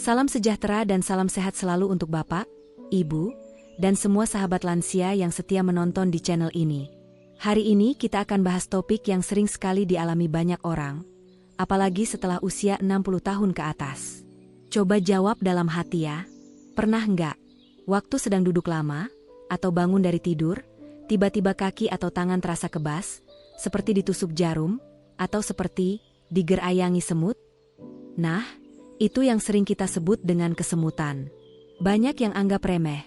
Salam sejahtera dan salam sehat selalu untuk Bapak, Ibu, dan semua sahabat lansia yang setia menonton di channel ini. Hari ini kita akan bahas topik yang sering sekali dialami banyak orang, apalagi setelah usia 60 tahun ke atas. Coba jawab dalam hati ya. Pernah nggak, waktu sedang duduk lama, atau bangun dari tidur, tiba-tiba kaki atau tangan terasa kebas, seperti ditusuk jarum, atau seperti digerayangi semut? Nah, itu yang sering kita sebut dengan kesemutan. Banyak yang anggap remeh.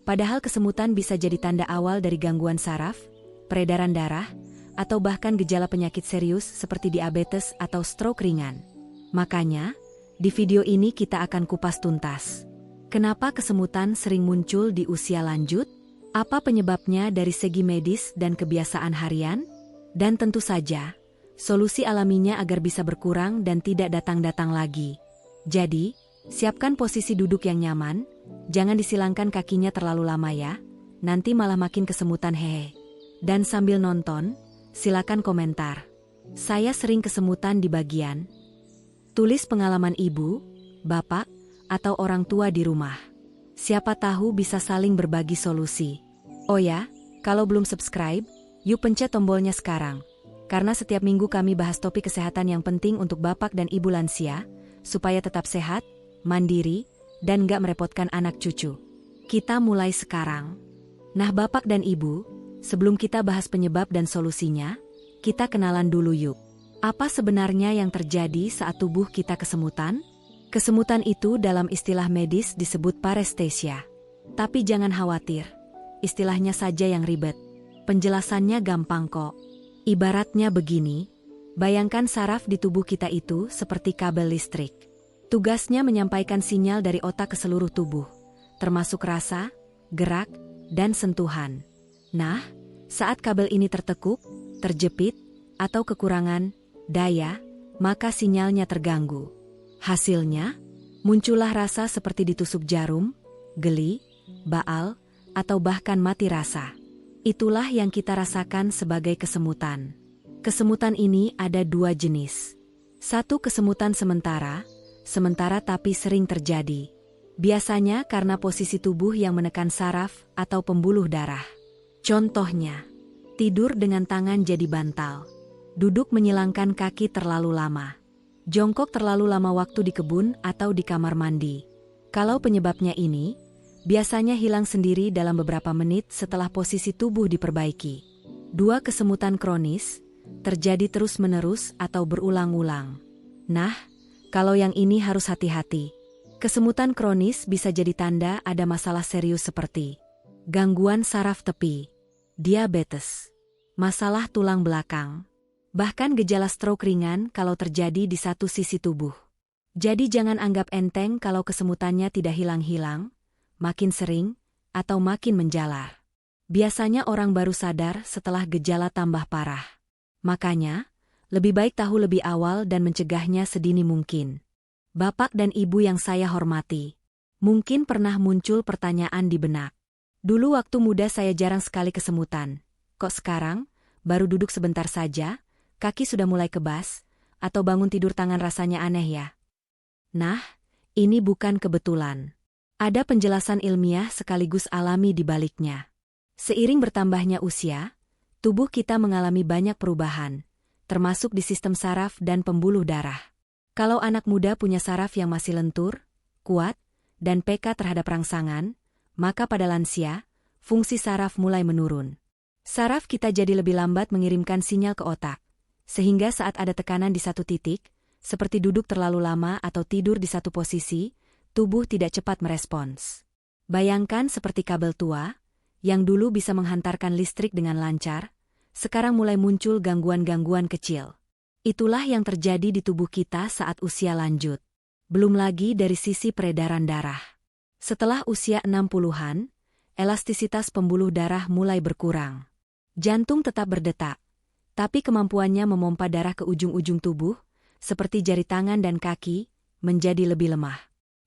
Padahal kesemutan bisa jadi tanda awal dari gangguan saraf, peredaran darah, atau bahkan gejala penyakit serius seperti diabetes atau stroke ringan. Makanya, di video ini kita akan kupas tuntas. Kenapa kesemutan sering muncul di usia lanjut? Apa penyebabnya dari segi medis dan kebiasaan harian? Dan tentu saja, solusi alaminya agar bisa berkurang dan tidak datang-datang lagi. Jadi, siapkan posisi duduk yang nyaman, jangan disilangkan kakinya terlalu lama ya, nanti malah makin kesemutan hehe. Dan sambil nonton, silakan komentar. Saya sering kesemutan di bagian. Tulis pengalaman ibu, bapak, atau orang tua di rumah. Siapa tahu bisa saling berbagi solusi. Oh ya, kalau belum subscribe, yuk pencet tombolnya sekarang. Karena setiap minggu kami bahas topik kesehatan yang penting untuk bapak dan ibu lansia, supaya tetap sehat, mandiri, dan gak merepotkan anak cucu. Kita mulai sekarang. Nah bapak dan ibu, sebelum kita bahas penyebab dan solusinya, kita kenalan dulu yuk. Apa sebenarnya yang terjadi saat tubuh kita kesemutan? Kesemutan itu dalam istilah medis disebut paresthesia. Tapi jangan khawatir, istilahnya saja yang ribet. Penjelasannya gampang kok. Ibaratnya begini, bayangkan saraf di tubuh kita itu seperti kabel listrik. Tugasnya menyampaikan sinyal dari otak ke seluruh tubuh, termasuk rasa, gerak, dan sentuhan. Nah, saat kabel ini tertekuk, terjepit, atau kekurangan daya, maka sinyalnya terganggu. Hasilnya, muncullah rasa seperti ditusuk jarum, geli, baal, atau bahkan mati rasa. Itulah yang kita rasakan sebagai kesemutan. Kesemutan ini ada dua jenis. Satu kesemutan sementara tapi sering terjadi. Biasanya karena posisi tubuh yang menekan saraf atau pembuluh darah. Contohnya, tidur dengan tangan jadi bantal. Duduk menyilangkan kaki terlalu lama. Jongkok terlalu lama waktu di kebun atau di kamar mandi. Kalau penyebabnya ini, biasanya hilang sendiri dalam beberapa menit setelah posisi tubuh diperbaiki. Dua kesemutan kronis, terjadi terus-menerus atau berulang-ulang. Nah, kalau yang ini harus hati-hati. Kesemutan kronis bisa jadi tanda ada masalah serius seperti gangguan saraf tepi, diabetes, masalah tulang belakang, bahkan gejala stroke ringan kalau terjadi di satu sisi tubuh. Jadi jangan anggap enteng kalau kesemutannya tidak hilang-hilang, makin sering, atau makin menjalar. Biasanya orang baru sadar setelah gejala tambah parah. Makanya, lebih baik tahu lebih awal dan mencegahnya sedini mungkin. Bapak dan ibu yang saya hormati, mungkin pernah muncul pertanyaan di benak. Dulu waktu muda saya jarang sekali kesemutan. Kok sekarang, baru duduk sebentar saja, kaki sudah mulai kebas, atau bangun tidur tangan rasanya aneh ya? Nah, ini bukan kebetulan. Ada penjelasan ilmiah sekaligus alami di baliknya. Seiring bertambahnya usia, tubuh kita mengalami banyak perubahan, termasuk di sistem saraf dan pembuluh darah. Kalau anak muda punya saraf yang masih lentur, kuat, dan peka terhadap rangsangan, maka pada lansia, fungsi saraf mulai menurun. Saraf kita jadi lebih lambat mengirimkan sinyal ke otak, sehingga saat ada tekanan di satu titik, seperti duduk terlalu lama atau tidur di satu posisi, tubuh tidak cepat merespons. Bayangkan seperti kabel tua, yang dulu bisa menghantarkan listrik dengan lancar, sekarang mulai muncul gangguan-gangguan kecil. Itulah yang terjadi di tubuh kita saat usia lanjut. Belum lagi dari sisi peredaran darah. Setelah usia 60-an, elastisitas pembuluh darah mulai berkurang. Jantung tetap berdetak, tapi kemampuannya memompa darah ke ujung-ujung tubuh, seperti jari tangan dan kaki, menjadi lebih lemah.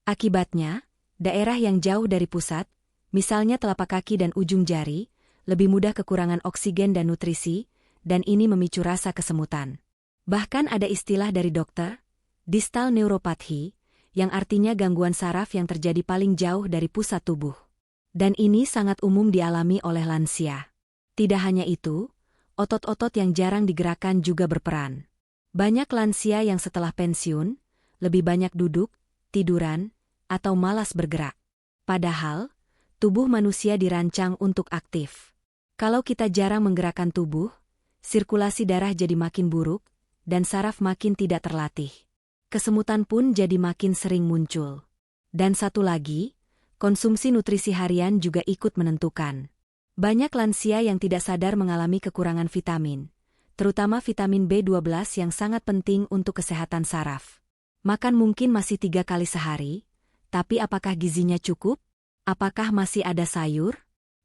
Akibatnya, daerah yang jauh dari pusat, misalnya telapak kaki dan ujung jari, lebih mudah kekurangan oksigen dan nutrisi, dan ini memicu rasa kesemutan. Bahkan ada istilah dari dokter, distal neuropathy, yang artinya gangguan saraf yang terjadi paling jauh dari pusat tubuh. Dan ini sangat umum dialami oleh lansia. Tidak hanya itu, otot-otot yang jarang digerakkan juga berperan. Banyak lansia yang setelah pensiun, lebih banyak duduk, tiduran, atau malas bergerak. Padahal, tubuh manusia dirancang untuk aktif. Kalau kita jarang menggerakkan tubuh, sirkulasi darah jadi makin buruk, dan saraf makin tidak terlatih. Kesemutan pun jadi makin sering muncul. Dan satu lagi, konsumsi nutrisi harian juga ikut menentukan. Banyak lansia yang tidak sadar mengalami kekurangan vitamin, terutama vitamin B12 yang sangat penting untuk kesehatan saraf. Makan mungkin masih 3 kali sehari, tapi apakah gizinya cukup? Apakah masih ada sayur?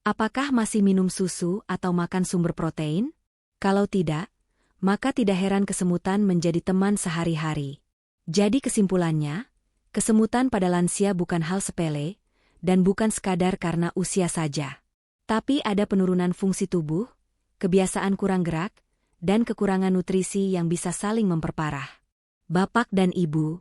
Apakah masih minum susu atau makan sumber protein? Kalau tidak, maka tidak heran kesemutan menjadi teman sehari-hari. Jadi kesimpulannya, kesemutan pada lansia bukan hal sepele, dan bukan sekadar karena usia saja. Tapi ada penurunan fungsi tubuh, kebiasaan kurang gerak, dan kekurangan nutrisi yang bisa saling memperparah. Bapak dan Ibu,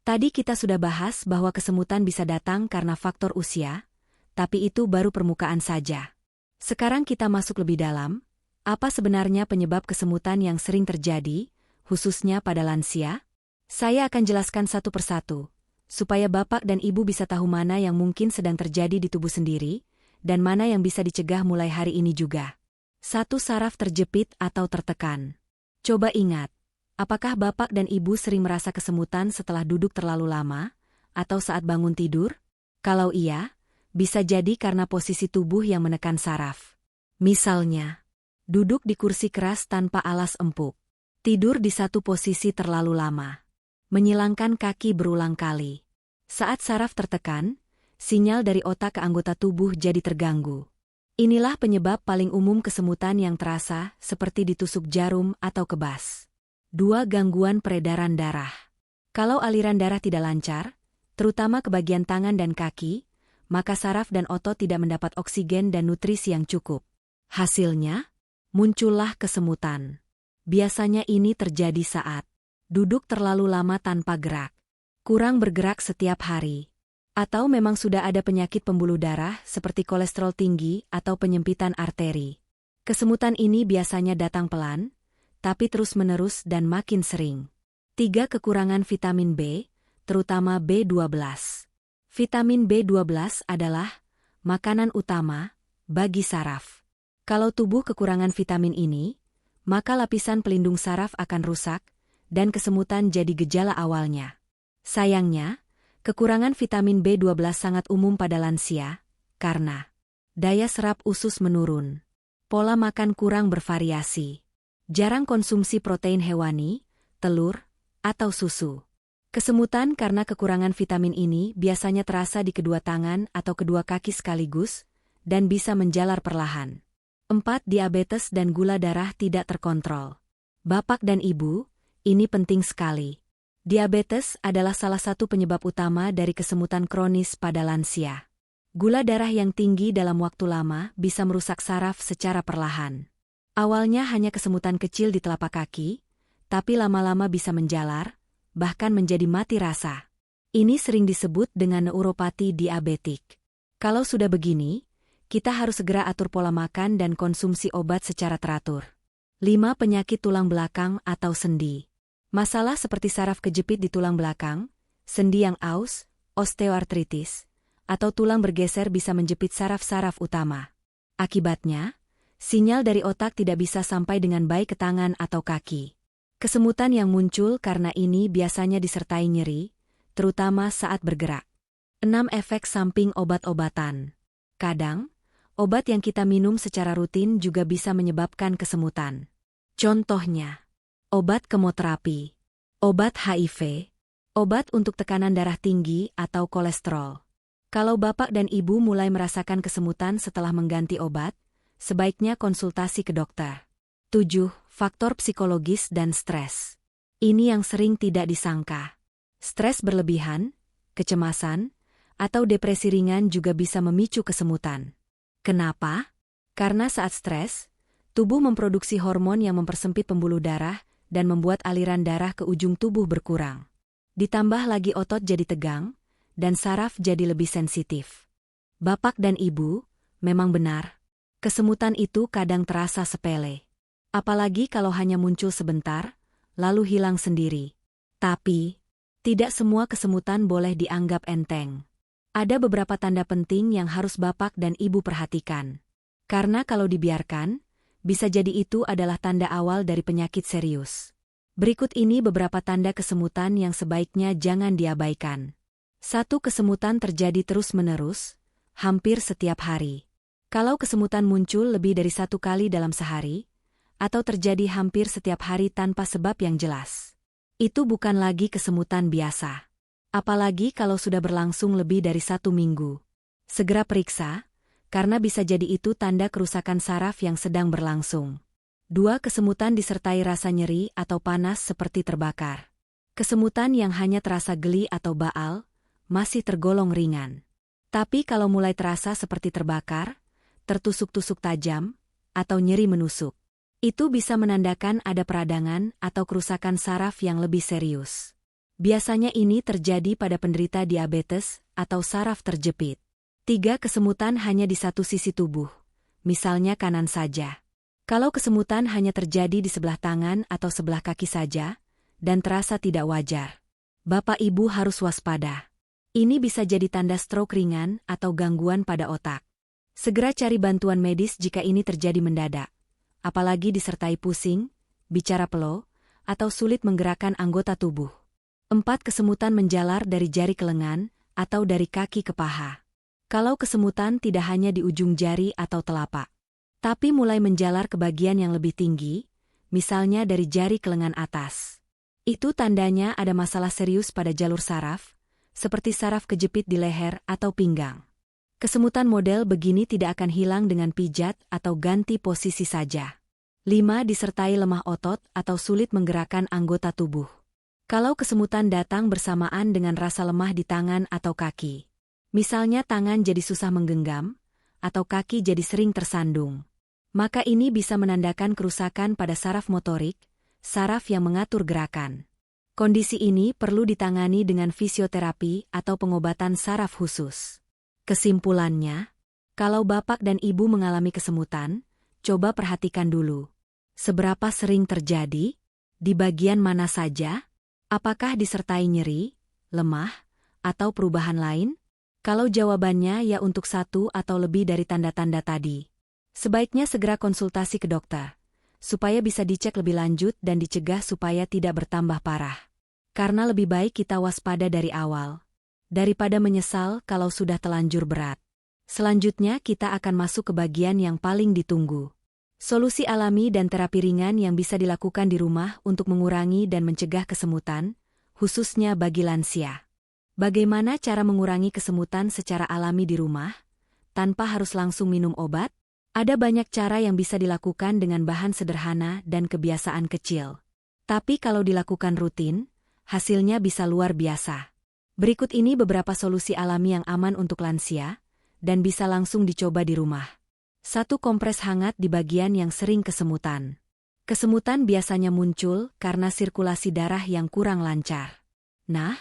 tadi kita sudah bahas bahwa kesemutan bisa datang karena faktor usia, tapi itu baru permukaan saja. Sekarang kita masuk lebih dalam. Apa sebenarnya penyebab kesemutan yang sering terjadi, khususnya pada lansia? Saya akan jelaskan satu persatu, supaya Bapak dan Ibu bisa tahu mana yang mungkin sedang terjadi di tubuh sendiri, dan mana yang bisa dicegah mulai hari ini juga. 1. Saraf terjepit atau tertekan. Coba ingat, apakah Bapak dan Ibu sering merasa kesemutan setelah duduk terlalu lama, atau saat bangun tidur? Kalau iya, bisa jadi karena posisi tubuh yang menekan saraf. Misalnya, duduk di kursi keras tanpa alas empuk. Tidur di satu posisi terlalu lama. Menyilangkan kaki berulang kali. Saat saraf tertekan, sinyal dari otak ke anggota tubuh jadi terganggu. Inilah penyebab paling umum kesemutan yang terasa seperti ditusuk jarum atau kebas. 2. Gangguan peredaran darah. Kalau aliran darah tidak lancar, terutama ke bagian tangan dan kaki, maka saraf dan otot tidak mendapat oksigen dan nutrisi yang cukup. Hasilnya, muncullah kesemutan. Biasanya ini terjadi saat duduk terlalu lama tanpa gerak, kurang bergerak setiap hari, atau memang sudah ada penyakit pembuluh darah seperti kolesterol tinggi atau penyempitan arteri. Kesemutan ini biasanya datang pelan, tapi terus-menerus dan makin sering. 3. Kekurangan vitamin B, terutama B12. Vitamin B12 adalah makanan utama bagi saraf. Kalau tubuh kekurangan vitamin ini, maka lapisan pelindung saraf akan rusak, dan kesemutan jadi gejala awalnya. Sayangnya, kekurangan vitamin B12 sangat umum pada lansia, karena daya serap usus menurun, pola makan kurang bervariasi, jarang konsumsi protein hewani, telur, atau susu. Kesemutan karena kekurangan vitamin ini biasanya terasa di kedua tangan atau kedua kaki sekaligus, dan bisa menjalar perlahan. 4. Diabetes dan gula darah tidak terkontrol. Bapak dan Ibu, ini penting sekali. Diabetes adalah salah satu penyebab utama dari kesemutan kronis pada lansia. Gula darah yang tinggi dalam waktu lama bisa merusak saraf secara perlahan. Awalnya hanya kesemutan kecil di telapak kaki, tapi lama-lama bisa menjalar, bahkan menjadi mati rasa. Ini sering disebut dengan neuropati diabetik. Kalau sudah begini, kita harus segera atur pola makan dan konsumsi obat secara teratur. 5. Penyakit tulang belakang atau sendi. Masalah seperti saraf kejepit di tulang belakang, sendi yang aus, osteoartritis, atau tulang bergeser bisa menjepit saraf-saraf utama. Akibatnya, sinyal dari otak tidak bisa sampai dengan baik ke tangan atau kaki. Kesemutan yang muncul karena ini biasanya disertai nyeri, terutama saat bergerak. 6. Efek samping obat-obatan. Kadang, obat yang kita minum secara rutin juga bisa menyebabkan kesemutan. Contohnya, obat kemoterapi, obat HIV, obat untuk tekanan darah tinggi atau kolesterol. Kalau Bapak dan Ibu mulai merasakan kesemutan setelah mengganti obat, sebaiknya konsultasi ke dokter. 7. Faktor psikologis dan stres. Ini yang sering tidak disangka. Stres berlebihan, kecemasan, atau depresi ringan juga bisa memicu kesemutan. Kenapa? Karena saat stres, tubuh memproduksi hormon yang mempersempit pembuluh darah dan membuat aliran darah ke ujung tubuh berkurang. Ditambah lagi otot jadi tegang, dan saraf jadi lebih sensitif. Bapak dan Ibu, memang benar. Kesemutan itu kadang terasa sepele. Apalagi kalau hanya muncul sebentar, lalu hilang sendiri. Tapi, tidak semua kesemutan boleh dianggap enteng. Ada beberapa tanda penting yang harus Bapak dan Ibu perhatikan. Karena kalau dibiarkan, bisa jadi itu adalah tanda awal dari penyakit serius. Berikut ini beberapa tanda kesemutan yang sebaiknya jangan diabaikan. 1. Kesemutan terjadi terus-menerus, hampir setiap hari. Kalau kesemutan muncul lebih dari 1 kali dalam sehari, atau terjadi hampir setiap hari tanpa sebab yang jelas, itu bukan lagi kesemutan biasa. Apalagi kalau sudah berlangsung lebih dari 1 minggu. Segera periksa, karena bisa jadi itu tanda kerusakan saraf yang sedang berlangsung. 2. Kesemutan disertai rasa nyeri atau panas seperti terbakar. Kesemutan yang hanya terasa geli atau baal, masih tergolong ringan. Tapi kalau mulai terasa seperti terbakar, tertusuk-tusuk tajam, atau nyeri menusuk, itu bisa menandakan ada peradangan atau kerusakan saraf yang lebih serius. Biasanya ini terjadi pada penderita diabetes atau saraf terjepit. 3. Kesemutan hanya di satu sisi tubuh, misalnya kanan saja. Kalau kesemutan hanya terjadi di sebelah tangan atau sebelah kaki saja, dan terasa tidak wajar, Bapak Ibu harus waspada. Ini bisa jadi tanda stroke ringan atau gangguan pada otak. Segera cari bantuan medis jika ini terjadi mendadak, apalagi disertai pusing, bicara peluh, atau sulit menggerakkan anggota tubuh. 4. Kesemutan menjalar dari jari ke lengan atau dari kaki ke paha. Kalau kesemutan tidak hanya di ujung jari atau telapak, tapi mulai menjalar ke bagian yang lebih tinggi, misalnya dari jari ke lengan atas, itu tandanya ada masalah serius pada jalur saraf, seperti saraf kejepit di leher atau pinggang. Kesemutan model begini tidak akan hilang dengan pijat atau ganti posisi saja. 5. Disertai lemah otot atau sulit menggerakkan anggota tubuh. Kalau kesemutan datang bersamaan dengan rasa lemah di tangan atau kaki, misalnya tangan jadi susah menggenggam, atau kaki jadi sering tersandung, maka ini bisa menandakan kerusakan pada saraf motorik, saraf yang mengatur gerakan. Kondisi ini perlu ditangani dengan fisioterapi atau pengobatan saraf khusus. Kesimpulannya, kalau Bapak dan Ibu mengalami kesemutan, coba perhatikan dulu. Seberapa sering terjadi? Di bagian mana saja? Apakah disertai nyeri, lemah, atau perubahan lain? Kalau jawabannya ya untuk satu atau lebih dari tanda-tanda tadi, sebaiknya segera konsultasi ke dokter, supaya bisa dicek lebih lanjut dan dicegah supaya tidak bertambah parah. Karena lebih baik kita waspada dari awal, daripada menyesal kalau sudah telanjur berat. Selanjutnya kita akan masuk ke bagian yang paling ditunggu. Solusi alami dan terapi ringan yang bisa dilakukan di rumah untuk mengurangi dan mencegah kesemutan, khususnya bagi lansia. Bagaimana cara mengurangi kesemutan secara alami di rumah, tanpa harus langsung minum obat? Ada banyak cara yang bisa dilakukan dengan bahan sederhana dan kebiasaan kecil. Tapi kalau dilakukan rutin, hasilnya bisa luar biasa. Berikut ini beberapa solusi alami yang aman untuk lansia, dan bisa langsung dicoba di rumah. 1. Kompres hangat di bagian yang sering kesemutan. Kesemutan biasanya muncul karena sirkulasi darah yang kurang lancar. Nah,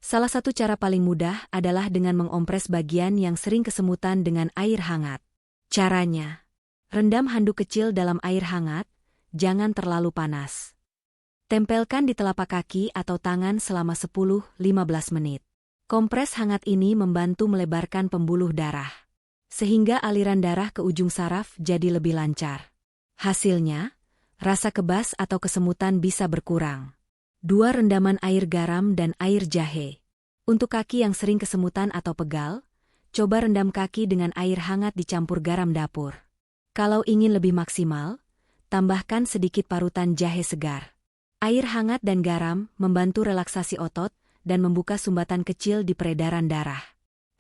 salah satu cara paling mudah adalah dengan mengompres bagian yang sering kesemutan dengan air hangat. Caranya, rendam handuk kecil dalam air hangat, jangan terlalu panas. Tempelkan di telapak kaki atau tangan selama 10-15 menit. Kompres hangat ini membantu melebarkan pembuluh darah, sehingga aliran darah ke ujung saraf jadi lebih lancar. Hasilnya, rasa kebas atau kesemutan bisa berkurang. 2. Rendaman air garam dan air jahe. Untuk kaki yang sering kesemutan atau pegal, coba rendam kaki dengan air hangat dicampur garam dapur. Kalau ingin lebih maksimal, tambahkan sedikit parutan jahe segar. Air hangat dan garam membantu relaksasi otot dan membuka sumbatan kecil di peredaran darah.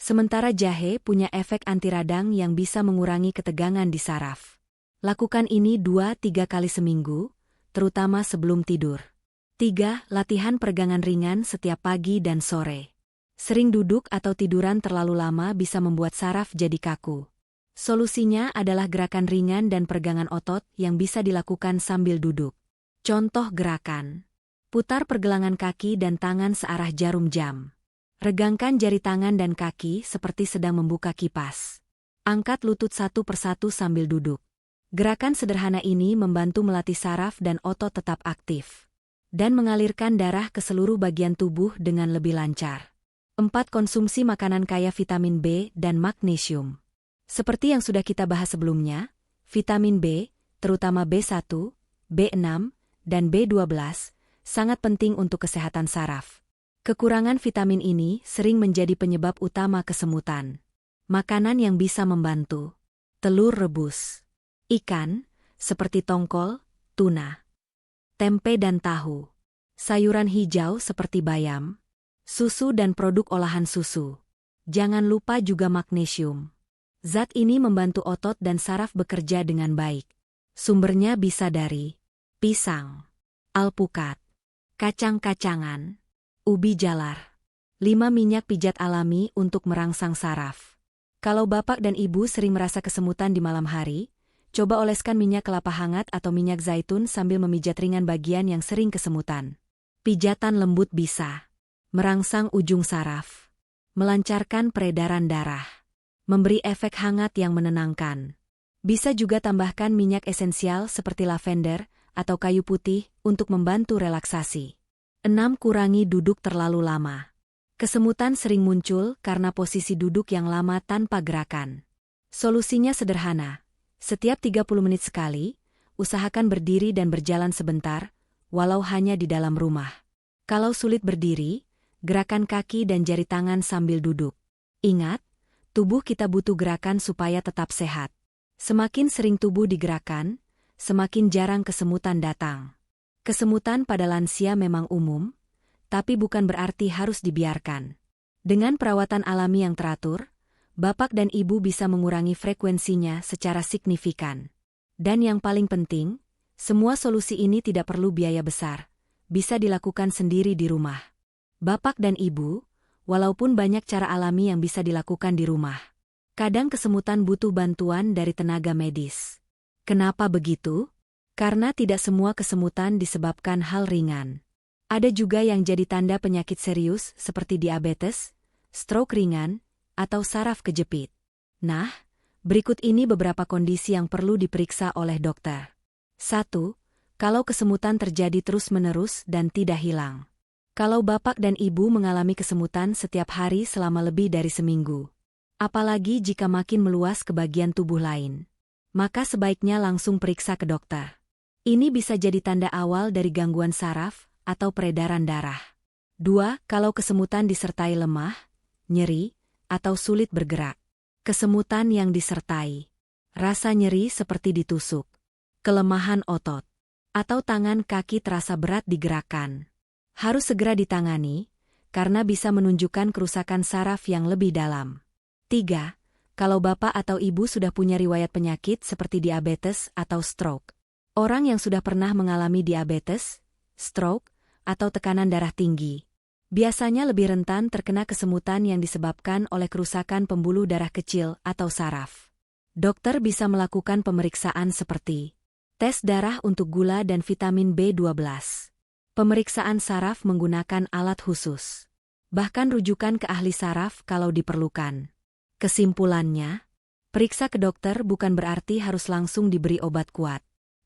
Sementara jahe punya efek anti radang yang bisa mengurangi ketegangan di saraf. Lakukan ini 2-3 kali seminggu, terutama sebelum tidur. 3. Latihan peregangan ringan setiap pagi dan sore. Sering duduk atau tiduran terlalu lama bisa membuat saraf jadi kaku. Solusinya adalah gerakan ringan dan peregangan otot yang bisa dilakukan sambil duduk. Contoh gerakan. Putar pergelangan kaki dan tangan searah jarum jam. Regangkan jari tangan dan kaki seperti sedang membuka kipas. Angkat lutut satu persatu sambil duduk. Gerakan sederhana ini membantu melatih saraf dan otot tetap aktif. Dan mengalirkan darah ke seluruh bagian tubuh dengan lebih lancar. 4. Konsumsi makanan kaya vitamin B dan magnesium. Seperti yang sudah kita bahas sebelumnya, vitamin B, terutama B1, B6, dan B12, sangat penting untuk kesehatan saraf. Kekurangan vitamin ini sering menjadi penyebab utama kesemutan. Makanan yang bisa membantu: telur rebus, ikan, seperti tongkol, tuna, tempe dan tahu, sayuran hijau seperti bayam, susu dan produk olahan susu. Jangan lupa juga magnesium. Zat ini membantu otot dan saraf bekerja dengan baik. Sumbernya bisa dari pisang, alpukat, kacang-kacangan, ubi jalar. 5. Minyak pijat alami untuk merangsang saraf. Kalau bapak dan ibu sering merasa kesemutan di malam hari, coba oleskan minyak kelapa hangat atau minyak zaitun sambil memijat ringan bagian yang sering kesemutan. Pijatan lembut bisa merangsang ujung saraf, melancarkan peredaran darah, memberi efek hangat yang menenangkan. Bisa juga tambahkan minyak esensial seperti lavender atau kayu putih untuk membantu relaksasi. 6. Kurangi duduk terlalu lama. Kesemutan sering muncul karena posisi duduk yang lama tanpa gerakan. Solusinya sederhana. Setiap 30 menit sekali, usahakan berdiri dan berjalan sebentar, walau hanya di dalam rumah. Kalau sulit berdiri, gerakan kaki dan jari tangan sambil duduk. Ingat, tubuh kita butuh gerakan supaya tetap sehat. Semakin sering tubuh digerakkan, semakin jarang kesemutan datang. Kesemutan pada lansia memang umum, tapi bukan berarti harus dibiarkan. Dengan perawatan alami yang teratur, bapak dan ibu bisa mengurangi frekuensinya secara signifikan. Dan yang paling penting, semua solusi ini tidak perlu biaya besar, bisa dilakukan sendiri di rumah. Bapak dan ibu, walaupun banyak cara alami yang bisa dilakukan di rumah, kadang kesemutan butuh bantuan dari tenaga medis. Kenapa begitu? Karena tidak semua kesemutan disebabkan hal ringan. Ada juga yang jadi tanda penyakit serius seperti diabetes, stroke ringan, atau saraf kejepit. Nah, berikut ini beberapa kondisi yang perlu diperiksa oleh dokter. 1. Kalau kesemutan terjadi terus-menerus dan tidak hilang. Kalau bapak dan ibu mengalami kesemutan setiap hari selama lebih dari seminggu, apalagi jika makin meluas ke bagian tubuh lain, maka sebaiknya langsung periksa ke dokter. Ini bisa jadi tanda awal dari gangguan saraf atau peredaran darah. 2. Kalau kesemutan disertai lemah, nyeri, atau sulit bergerak. Kesemutan yang disertai rasa nyeri seperti ditusuk, kelemahan otot, atau tangan kaki terasa berat digerakkan, harus segera ditangani, karena bisa menunjukkan kerusakan saraf yang lebih dalam. 3. Kalau bapak atau ibu sudah punya riwayat penyakit seperti diabetes atau stroke. Orang yang sudah pernah mengalami diabetes, stroke, atau tekanan darah tinggi, biasanya lebih rentan terkena kesemutan yang disebabkan oleh kerusakan pembuluh darah kecil atau saraf. Dokter bisa melakukan pemeriksaan seperti tes darah untuk gula dan vitamin B12, pemeriksaan saraf menggunakan alat khusus, bahkan rujukan ke ahli saraf kalau diperlukan. Kesimpulannya, periksa ke dokter bukan berarti harus langsung diberi obat kuat.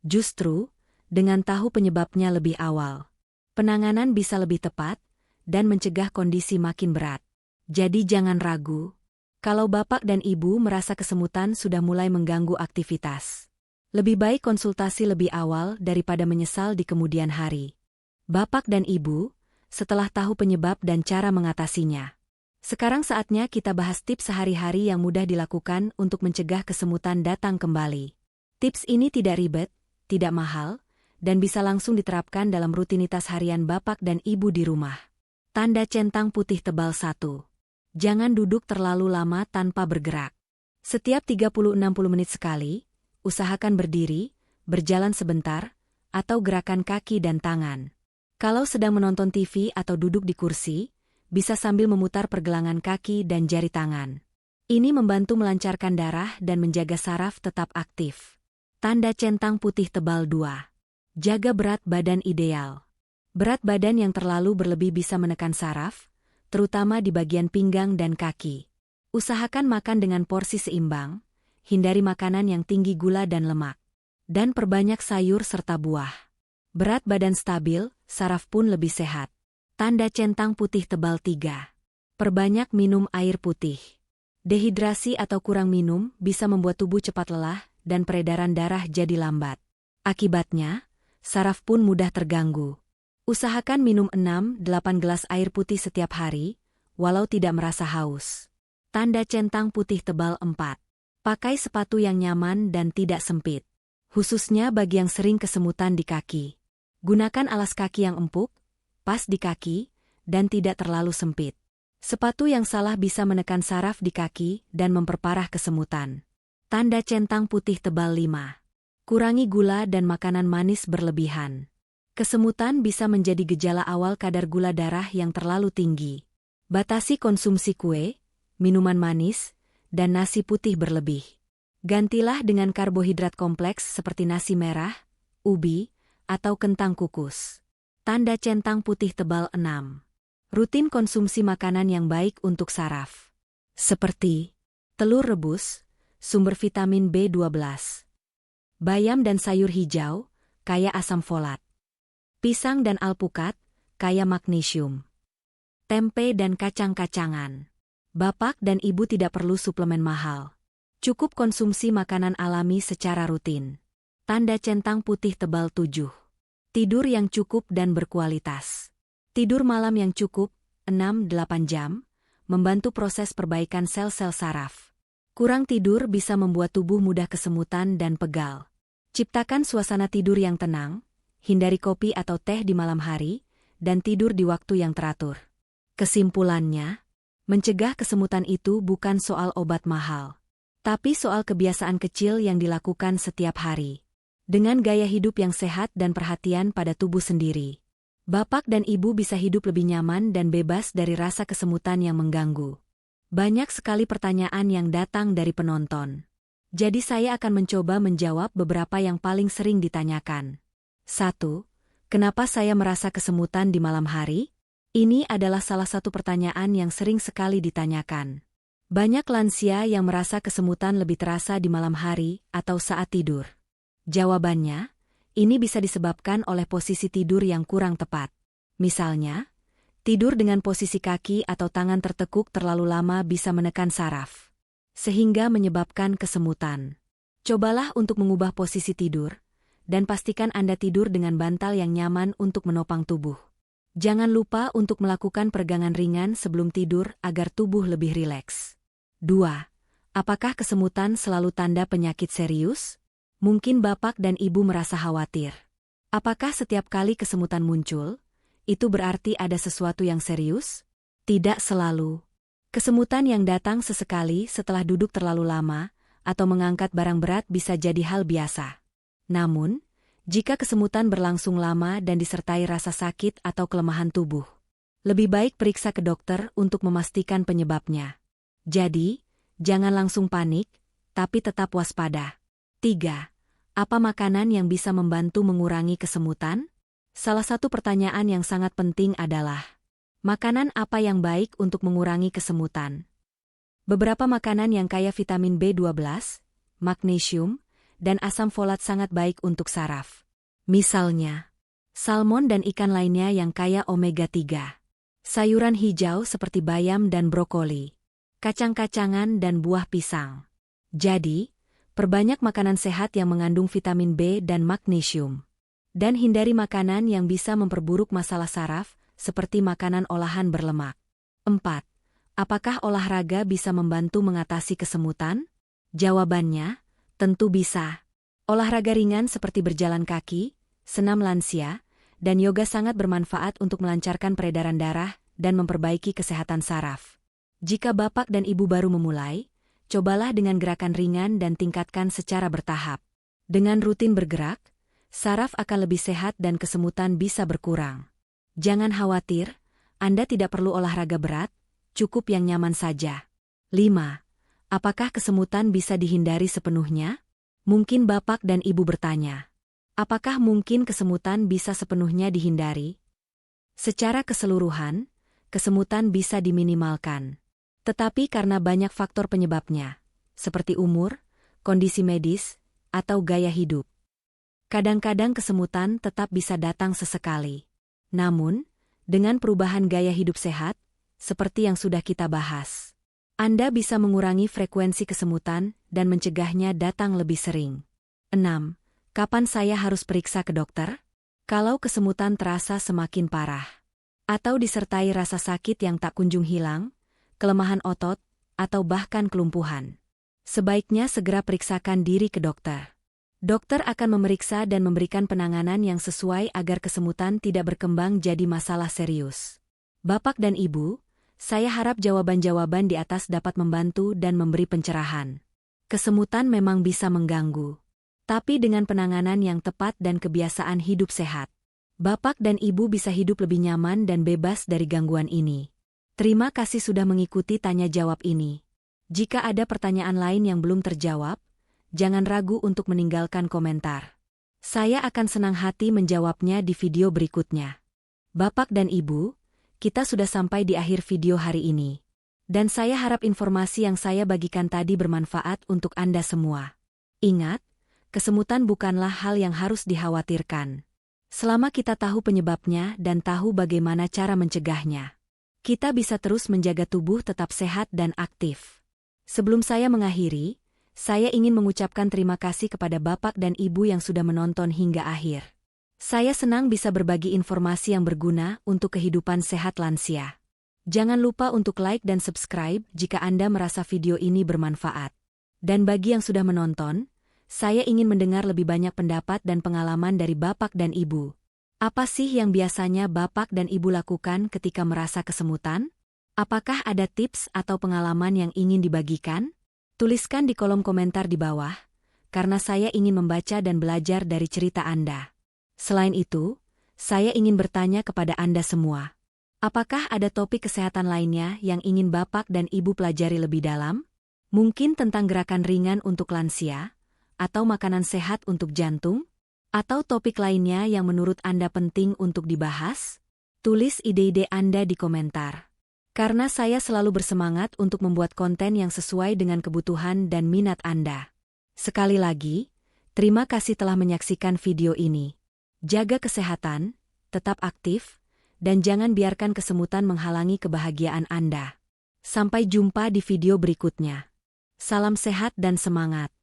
Justru, dengan tahu penyebabnya lebih awal, penanganan bisa lebih tepat dan mencegah kondisi makin berat. Jadi jangan ragu, kalau bapak dan ibu merasa kesemutan sudah mulai mengganggu aktivitas. Lebih baik konsultasi lebih awal daripada menyesal di kemudian hari. Bapak dan ibu, setelah tahu penyebab dan cara mengatasinya, sekarang saatnya kita bahas tips sehari-hari yang mudah dilakukan untuk mencegah kesemutan datang kembali. Tips ini tidak ribet, tidak mahal, dan bisa langsung diterapkan dalam rutinitas harian bapak dan ibu di rumah. Tanda centang putih tebal 1. Jangan duduk terlalu lama tanpa bergerak. Setiap 30-60 menit sekali, usahakan berdiri, berjalan sebentar, atau gerakan kaki dan tangan. Kalau sedang menonton TV atau duduk di kursi, bisa sambil memutar pergelangan kaki dan jari tangan. Ini membantu melancarkan darah dan menjaga saraf tetap aktif. Tanda centang putih tebal 2. Jaga berat badan ideal. Berat badan yang terlalu berlebih bisa menekan saraf, terutama di bagian pinggang dan kaki. Usahakan makan dengan porsi seimbang, hindari makanan yang tinggi gula dan lemak, dan perbanyak sayur serta buah. Berat badan stabil, saraf pun lebih sehat. Tanda centang putih tebal 3. Perbanyak minum air putih. Dehidrasi atau kurang minum bisa membuat tubuh cepat lelah dan peredaran darah jadi lambat. Akibatnya, saraf pun mudah terganggu. Usahakan minum 6-8 gelas air putih setiap hari, walau tidak merasa haus. Tanda centang putih tebal 4. Pakai sepatu yang nyaman dan tidak sempit, khususnya bagi yang sering kesemutan di kaki. Gunakan alas kaki yang empuk, pas di kaki, dan tidak terlalu sempit. Sepatu yang salah bisa menekan saraf di kaki dan memperparah kesemutan. Tanda centang putih tebal 5. Kurangi gula dan makanan manis berlebihan. Kesemutan bisa menjadi gejala awal kadar gula darah yang terlalu tinggi. Batasi konsumsi kue, minuman manis, dan nasi putih berlebih. Gantilah dengan karbohidrat kompleks seperti nasi merah, ubi, atau kentang kukus. Tanda centang putih tebal 6. Rutin konsumsi makanan yang baik untuk saraf. Seperti telur rebus, sumber vitamin B12. Bayam dan sayur hijau, kaya asam folat. Pisang dan alpukat, kaya magnesium. Tempe dan kacang-kacangan. Bapak dan ibu tidak perlu suplemen mahal. Cukup konsumsi makanan alami secara rutin. Tanda centang putih tebal 7. Tidur yang cukup dan berkualitas. Tidur malam yang cukup, 6-8 jam, membantu proses perbaikan sel-sel saraf. Kurang tidur bisa membuat tubuh mudah kesemutan dan pegal. Ciptakan suasana tidur yang tenang, hindari kopi atau teh di malam hari, dan tidur di waktu yang teratur. Kesimpulannya, mencegah kesemutan itu bukan soal obat mahal, tapi soal kebiasaan kecil yang dilakukan setiap hari. Dengan gaya hidup yang sehat dan perhatian pada tubuh sendiri, bapak dan ibu bisa hidup lebih nyaman dan bebas dari rasa kesemutan yang mengganggu. Banyak sekali pertanyaan yang datang dari penonton. Jadi saya akan mencoba menjawab beberapa yang paling sering ditanyakan. 1. Kenapa saya merasa kesemutan di malam hari? Ini adalah salah satu pertanyaan yang sering sekali ditanyakan. Banyak lansia yang merasa kesemutan lebih terasa di malam hari atau saat tidur. Jawabannya, ini bisa disebabkan oleh posisi tidur yang kurang tepat. Misalnya, tidur dengan posisi kaki atau tangan tertekuk terlalu lama bisa menekan saraf, sehingga menyebabkan kesemutan. Cobalah untuk mengubah posisi tidur, dan pastikan Anda tidur dengan bantal yang nyaman untuk menopang tubuh. Jangan lupa untuk melakukan peregangan ringan sebelum tidur agar tubuh lebih rileks. 2. Apakah kesemutan selalu tanda penyakit serius? Mungkin bapak dan ibu merasa khawatir. Apakah setiap kali kesemutan muncul, itu berarti ada sesuatu yang serius? Tidak selalu. Kesemutan yang datang sesekali setelah duduk terlalu lama atau mengangkat barang berat bisa jadi hal biasa. Namun, jika kesemutan berlangsung lama dan disertai rasa sakit atau kelemahan tubuh, lebih baik periksa ke dokter untuk memastikan penyebabnya. Jadi, jangan langsung panik, tapi tetap waspada. 3. Apa makanan yang bisa membantu mengurangi kesemutan? Salah satu pertanyaan yang sangat penting adalah, makanan apa yang baik untuk mengurangi kesemutan? Beberapa makanan yang kaya vitamin B12, magnesium, dan asam folat sangat baik untuk saraf. Misalnya, salmon dan ikan lainnya yang kaya omega-3. Sayuran hijau seperti bayam dan brokoli. Kacang-kacangan dan buah pisang. Jadi, perbanyak makanan sehat yang mengandung vitamin B dan magnesium. Dan hindari makanan yang bisa memperburuk masalah saraf, seperti makanan olahan berlemak. 4. Apakah olahraga bisa membantu mengatasi kesemutan? Jawabannya, tentu bisa. Olahraga ringan seperti berjalan kaki, senam lansia, dan yoga sangat bermanfaat untuk melancarkan peredaran darah dan memperbaiki kesehatan saraf. Jika bapak dan ibu baru memulai, cobalah dengan gerakan ringan dan tingkatkan secara bertahap. Dengan rutin bergerak, saraf akan lebih sehat dan kesemutan bisa berkurang. Jangan khawatir, Anda tidak perlu olahraga berat, cukup yang nyaman saja. 5. Apakah kesemutan bisa dihindari sepenuhnya? Mungkin bapak dan ibu bertanya, apakah mungkin kesemutan bisa sepenuhnya dihindari? Secara keseluruhan, kesemutan bisa diminimalkan. Tetapi karena banyak faktor penyebabnya, seperti umur, kondisi medis, atau gaya hidup, kadang-kadang kesemutan tetap bisa datang sesekali. Namun, dengan perubahan gaya hidup sehat, seperti yang sudah kita bahas, Anda bisa mengurangi frekuensi kesemutan dan mencegahnya datang lebih sering. 6. Kapan saya harus periksa ke dokter? Kalau kesemutan terasa semakin parah, atau disertai rasa sakit yang tak kunjung hilang, kelemahan otot, atau bahkan kelumpuhan, sebaiknya segera periksakan diri ke dokter. Dokter akan memeriksa dan memberikan penanganan yang sesuai agar kesemutan tidak berkembang jadi masalah serius. Bapak dan Ibu, saya harap jawaban-jawaban di atas dapat membantu dan memberi pencerahan. Kesemutan memang bisa mengganggu, tapi dengan penanganan yang tepat dan kebiasaan hidup sehat, Bapak dan Ibu bisa hidup lebih nyaman dan bebas dari gangguan ini. Terima kasih sudah mengikuti tanya jawab ini. Jika ada pertanyaan lain yang belum terjawab, jangan ragu untuk meninggalkan komentar. Saya akan senang hati menjawabnya di video berikutnya. Bapak dan Ibu, kita sudah sampai di akhir video hari ini. Dan saya harap informasi yang saya bagikan tadi bermanfaat untuk Anda semua. Ingat, kesemutan bukanlah hal yang harus dikhawatirkan. Selama kita tahu penyebabnya dan tahu bagaimana cara mencegahnya, kita bisa terus menjaga tubuh tetap sehat dan aktif. Sebelum saya mengakhiri, saya ingin mengucapkan terima kasih kepada Bapak dan Ibu yang sudah menonton hingga akhir. Saya senang bisa berbagi informasi yang berguna untuk kehidupan sehat lansia. Jangan lupa untuk like dan subscribe jika Anda merasa video ini bermanfaat. Dan bagi yang sudah menonton, saya ingin mendengar lebih banyak pendapat dan pengalaman dari Bapak dan Ibu. Apa sih yang biasanya Bapak dan Ibu lakukan ketika merasa kesemutan? Apakah ada tips atau pengalaman yang ingin dibagikan? Tuliskan di kolom komentar di bawah, karena saya ingin membaca dan belajar dari cerita Anda. Selain itu, saya ingin bertanya kepada Anda semua. Apakah ada topik kesehatan lainnya yang ingin Bapak dan Ibu pelajari lebih dalam? Mungkin tentang gerakan ringan untuk lansia, atau makanan sehat untuk jantung? Atau topik lainnya yang menurut Anda penting untuk dibahas? Tulis ide-ide Anda di komentar. Karena saya selalu bersemangat untuk membuat konten yang sesuai dengan kebutuhan dan minat Anda. Sekali lagi, terima kasih telah menyaksikan video ini. Jaga kesehatan, tetap aktif, dan jangan biarkan kesemutan menghalangi kebahagiaan Anda. Sampai jumpa di video berikutnya. Salam sehat dan semangat.